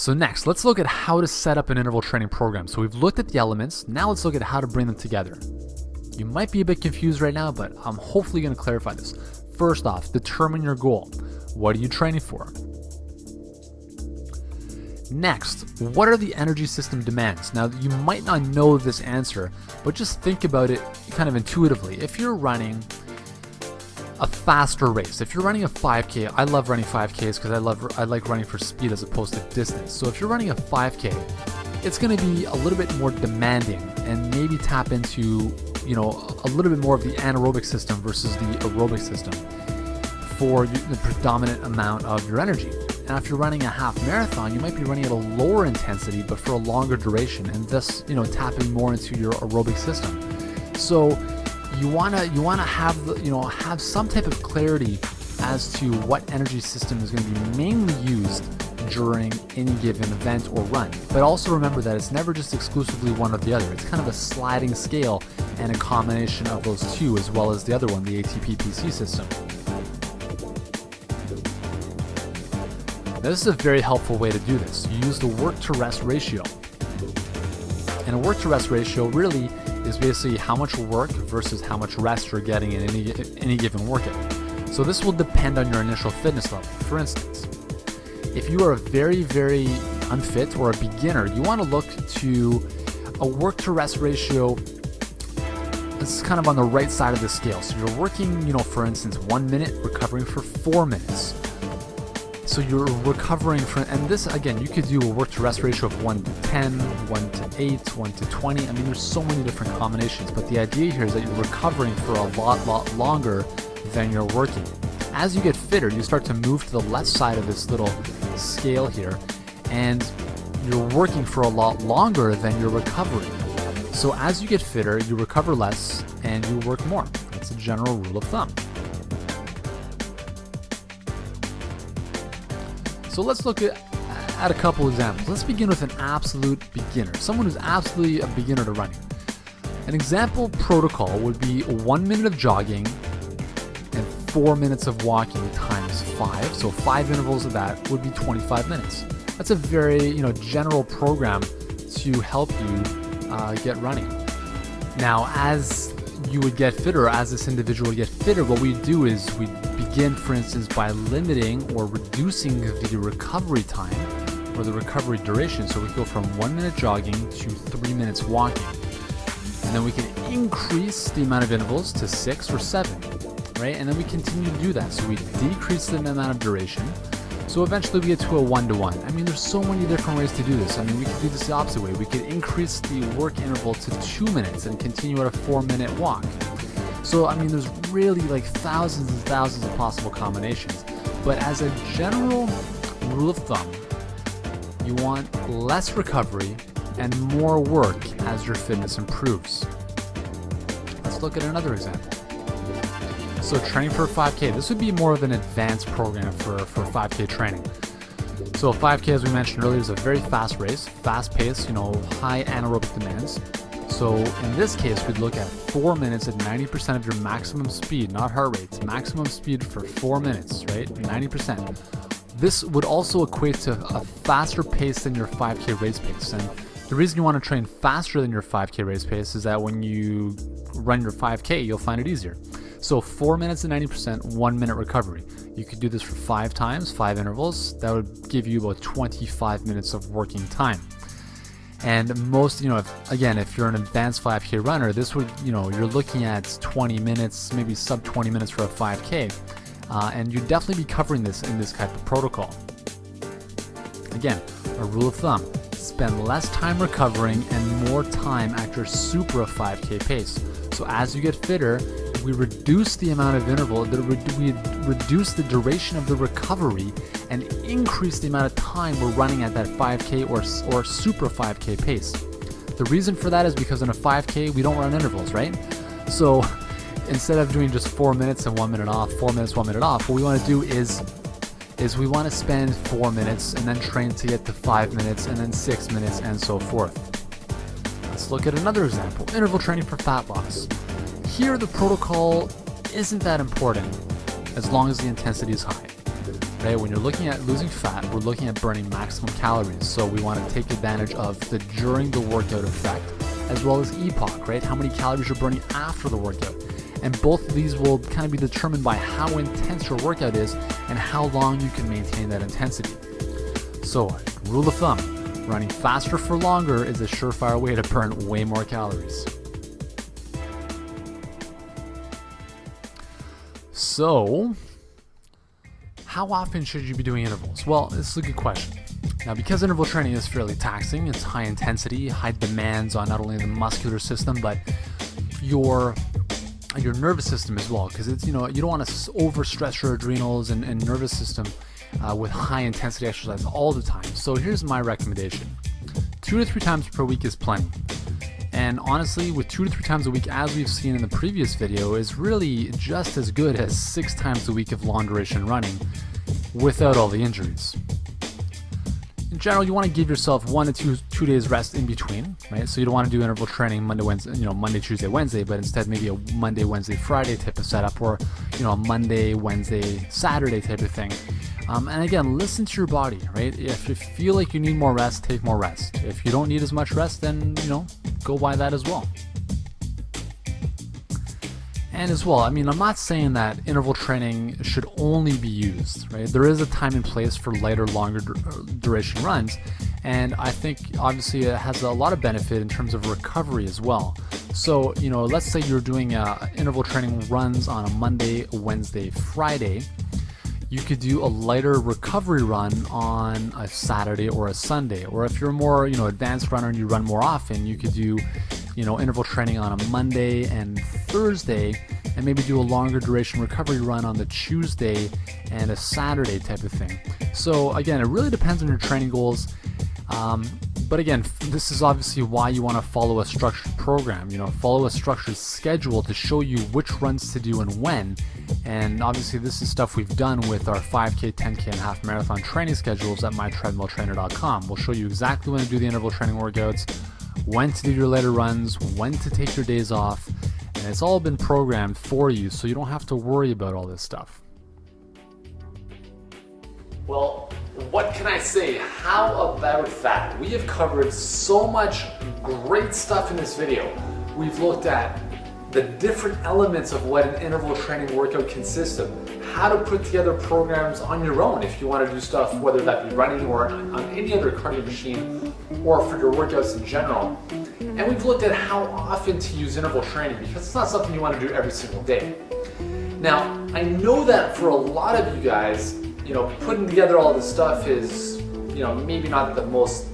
So next, let's look at how to set up an interval training program. So we've looked at the elements, now let's look at how to bring them together. You might be a bit confused right now, but I'm hopefully going to clarify this. First off, determine your goal. What are you training for? Next, what are the energy system demands? Now, you might not know this answer, but just think about it kind of intuitively. If you're running a faster race, if you're running a 5K, I love running 5Ks because I like running for speed as opposed to distance. So if you're running a 5K, it's going to be a little bit more demanding and maybe tap into, a little bit more of the anaerobic system versus the aerobic system for the predominant amount of your energy. Now, if you're running a half marathon, you might be running at a lower intensity, but for a longer duration, and thus, tapping more into your aerobic system. So you wanna have some type of clarity as to what energy system is going to be mainly used during any given event or run. But also remember that it's never just exclusively one or the other. It's kind of a sliding scale and a combination of those two, as well as the other one, the ATP-PC system. Now, this is a very helpful way to do this. You use the work-to-rest ratio. And a work-to-rest ratio really is basically how much work versus how much rest you're getting in any given workout. So this will depend on your initial fitness level. For instance, if you are very, very unfit or a beginner, you want to look to a work-to-rest ratio that's kind of on the right side of the scale. So you're working, for instance, 1 minute, recovering for 4 minutes. So you're recovering from, and this, again, you could do a work-to-rest ratio of 1 to 10, 1 to 8, 1 to 20. I mean, there's so many different combinations, but the idea here is that you're recovering for a lot longer than you're working. As you get fitter, you start to move to the left side of this little scale here, and you're working for a lot longer than you're recovering. So as you get fitter, you recover less and you work more. That's a general rule of thumb. So let's look at a couple examples. Let's begin with an absolute beginner, someone who's absolutely a beginner to running. An example protocol would be 1 minute of jogging and 4 minutes of walking times 5. So 5 intervals of that would be 25 minutes. That's a very general program to help you get running. Now, as you would get fitter, as this individual would get fitter, what we do is we begin, for instance, by limiting or reducing the recovery time or the recovery duration. So we go from 1 minute jogging to 3 minutes walking. And then we can increase the amount of intervals to 6 or 7, right? And then we continue to do that. So we decrease the amount of duration. So eventually we get to a 1-to-1. I mean, there's so many different ways to do this. I mean, we could do this the opposite way. We could increase the work interval to 2 minutes and continue at a 4-minute walk. So, I mean, there's really like thousands and thousands of possible combinations. But as a general rule of thumb, you want less recovery and more work as your fitness improves. Let's look at another example. So training for a 5K, this would be more of an advanced program for 5K training. So a 5K, as we mentioned earlier, is a very fast race, fast pace, high anaerobic demands. So in this case, we'd look at 4 minutes at 90% of your maximum speed, not heart rate, maximum speed for 4 minutes, right? 90%. This would also equate to a faster pace than your 5K race pace. And the reason you want to train faster than your 5K race pace is that when you run your 5K, you'll find it easier. So 4 minutes at 90%, 1 minute recovery. You could do this for 5 times, 5 intervals. That would give you about 25 minutes of working time. And most, if you're an advanced 5K runner, this would, you're looking at 20 minutes, maybe sub 20 minutes for a 5K. And you'd definitely be covering this in this type of protocol. Again, a rule of thumb, spend less time recovering and more time at your super 5K pace. So as you get fitter, we reduce the amount of interval, we reduce the duration of the recovery and increase the amount of time we're running at that 5K or super 5K pace. The reason for that is because in a 5K, we don't run intervals, right? So instead of doing just 4 minutes and 1 minute off, 4 minutes, 1 minute off, what we want to do is we want to spend 4 minutes and then train to get to 5 minutes and then 6 minutes and so forth. Let's look at another example, interval training for fat loss. Here, the protocol isn't that important as long as the intensity is high. right? When you're looking at losing fat, we're looking at burning maximum calories. So we want to take advantage of the during the workout effect, as well as epoch, right? How many calories you're burning after the workout. And both of these will kind of be determined by how intense your workout is and how long you can maintain that intensity. So, rule of thumb, running faster for longer is a surefire way to burn way more calories. So, how often should you be doing intervals? Well, this is a good question. Now, because interval training is fairly taxing, it's high intensity, high demands on not only the muscular system, but your nervous system as well, because it's, you don't want to overstress your adrenals and nervous system with high intensity exercise all the time. So here's my recommendation. 2 to 3 times per week is plenty. And honestly, with 2 to 3 times a week, as we've seen in the previous video, is really just as good as 6 times a week of long duration running without all the injuries. In general, you want to give yourself 1 to 2 days rest in between, right? So you don't want to do interval training Monday, Tuesday, Wednesday, but instead maybe a Monday, Wednesday, Friday type of setup, or a Monday, Wednesday, Saturday type of thing. And again, listen to your body, right? If you feel like you need more rest, take more rest. If you don't need as much rest, then go by that as well. And as well, I'm not saying that interval training should only be used, right? There is a time and place for lighter, longer duration runs, and I think obviously it has a lot of benefit in terms of recovery as well. So, let's say you're doing interval training runs on a Monday, Wednesday, Friday. You could do a lighter recovery run on a Saturday or a Sunday. Or if you're a more, advanced runner and you run more often, you could do, interval training on a Monday and Thursday, and maybe do a longer duration recovery run on the Tuesday and a Saturday type of thing. So again, it really depends on your training goals. But again, this is obviously why you want to follow a structured program, follow a structured schedule to show you which runs to do and when. And obviously this is stuff we've done with our 5K, 10K, and half marathon training schedules at mytreadmilltrainer.com. We'll show you exactly when to do the interval training workouts, when to do your lighter runs, when to take your days off, and it's all been programmed for you, so you don't have to worry about all this stuff. Well, what can I say? How about that? We have covered so much great stuff in this video. We've looked at the different elements of what an interval training workout consists of, how to put together programs on your own if you want to do stuff, whether that be running or on any other cardio machine, or for your workouts in general. And we've looked at how often to use interval training, because it's not something you want to do every single day. Now, I know that for a lot of you guys, putting together all this stuff is, maybe not the most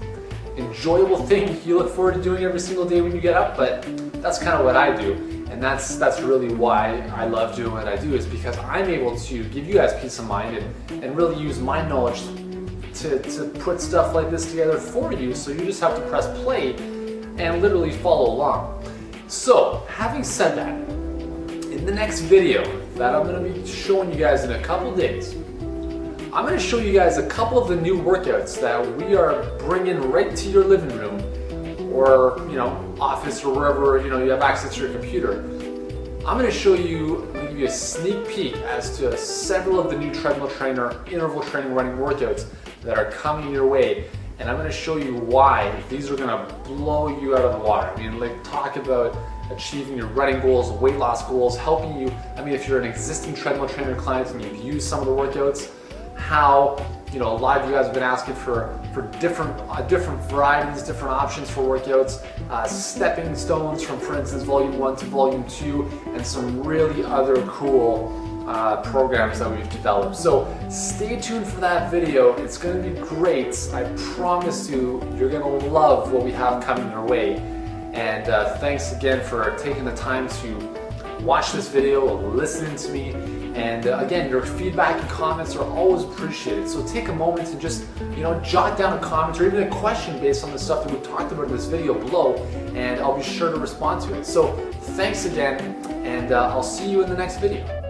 enjoyable thing you look forward to doing every single day when you get up, but that's kind of what I do. And that's really why I love doing what I do, is because I'm able to give you guys peace of mind and really use my knowledge to put stuff like this together for you, so you just have to press play and literally follow along. So, having said that, in the next video that I'm going to be showing you guys in a couple days, I'm going to show you guys a couple of the new workouts that we are bringing right to your living room, or office, or wherever you have access to your computer. I'm going to show you, give you a sneak peek as to several of the new treadmill trainer, interval training running workouts that are coming your way, and I'm going to show you why these are going to blow you out of the water. Talk about achieving your running goals, weight loss goals, helping you. If you're an existing treadmill trainer client and you've used some of the workouts, how a lot of you guys have been asking for different varieties, different options for workouts, stepping stones from, for instance, volume 1 to volume 2, and some really other cool programs that we've developed. So stay tuned for that video. It's going to be great. I promise you, you're going to love what we have coming your way. And thanks again for taking the time to watch this video, listening to me, and again, your feedback and comments are always appreciated. So take a moment to just, jot down a comment or even a question based on the stuff that we talked about in this video below, and I'll be sure to respond to it. So thanks again, and I'll see you in the next video.